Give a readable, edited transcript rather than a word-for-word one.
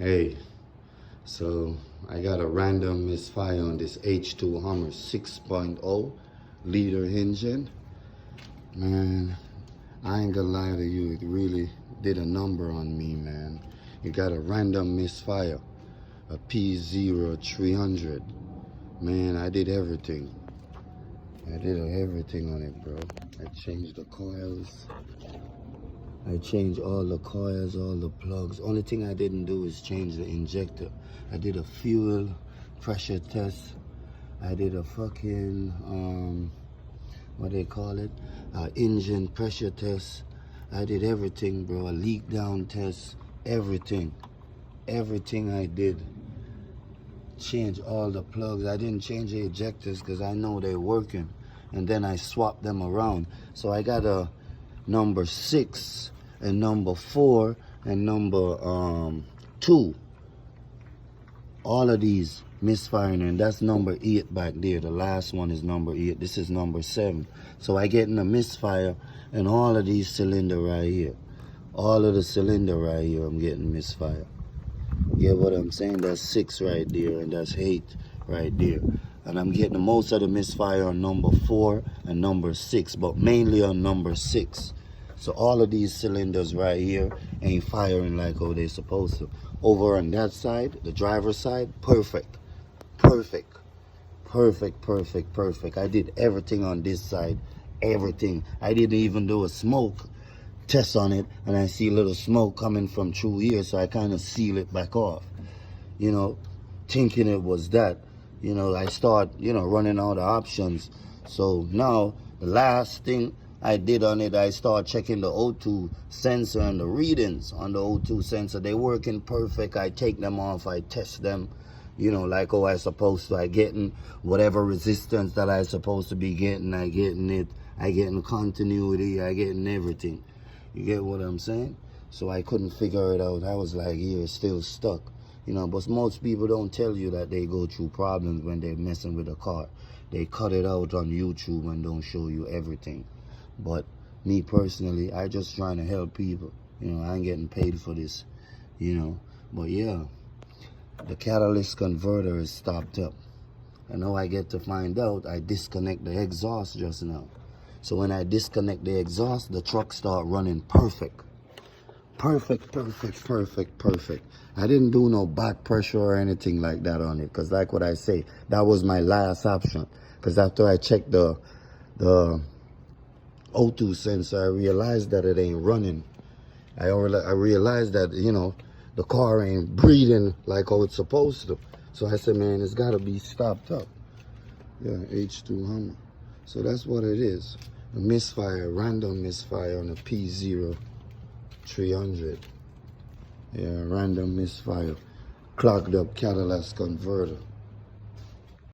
Hey, so I got a random misfire on this H2 Hummer 6.0 liter engine. Man, I ain't gonna lie to you, it really did a number on me, man. You got a random misfire, a P0300. Man, I did everything. I did everything on it, bro. I changed the coils. I changed all the coils, all the plugs. Only thing I didn't do is change the injector. I did a fuel pressure test. I did a fucking, what they call it? Engine pressure test. I did everything, bro. A leak down test, everything. Everything I did. Change all the plugs. I didn't change the ejectors because I know they're working. And then I swapped them around. So I got a number 6 and number 4 and number 2. All of these misfiring, and that's number 8 back there. The last one is number 8. This is number 7. So I get in a misfire and all of these cylinder right here. All of the cylinder right here, I'm getting misfire. Get what I'm saying? That's 6 right there, and that's 8 right there. And I'm getting most of the misfire on number 4 and number 6, but mainly on number 6. So all of these cylinders right here ain't firing like how they're supposed to. Over on that side, the driver's side, perfect. Perfect. Perfect, perfect, perfect. I did everything on this side. Everything. I didn't even do a smoke test on it, and I see a little smoke coming from through here, so I kind of seal it back off. You know, thinking it was that. You know, I start, running out of options. So now, the last thing I did on it, I start checking the O2 sensor and the readings on the O2 sensor. They're working perfect. I take them off, I test them, like how I supposed to. I getting whatever resistance that I supposed to be getting, I getting it. I getting continuity, I getting everything. You get what I'm saying? So I couldn't figure it out. I was like, yeah, it's still stuck. But most people don't tell you that they go through problems when they're messing with a car. They cut it out on YouTube and don't show you everything. But me personally, I just trying to help people. I ain't getting paid for this, But yeah, the catalyst converter is stopped up. And now I get to find out I disconnect the exhaust just now. So when I disconnect the exhaust, the truck start running perfect. Perfect, perfect, perfect, perfect. I didn't do no back pressure or anything like that on it, because like what I say, that was my last option. Because after I checked the O2 sensor, I realized that it ain't running. I realized that, the car ain't breathing like how it's supposed to. So I said, man, it's got to be stopped up. Yeah, H2 Hummer. So that's what it is. A misfire, random misfire on a P0300. Yeah, random misfire. Clogged up catalyst converter.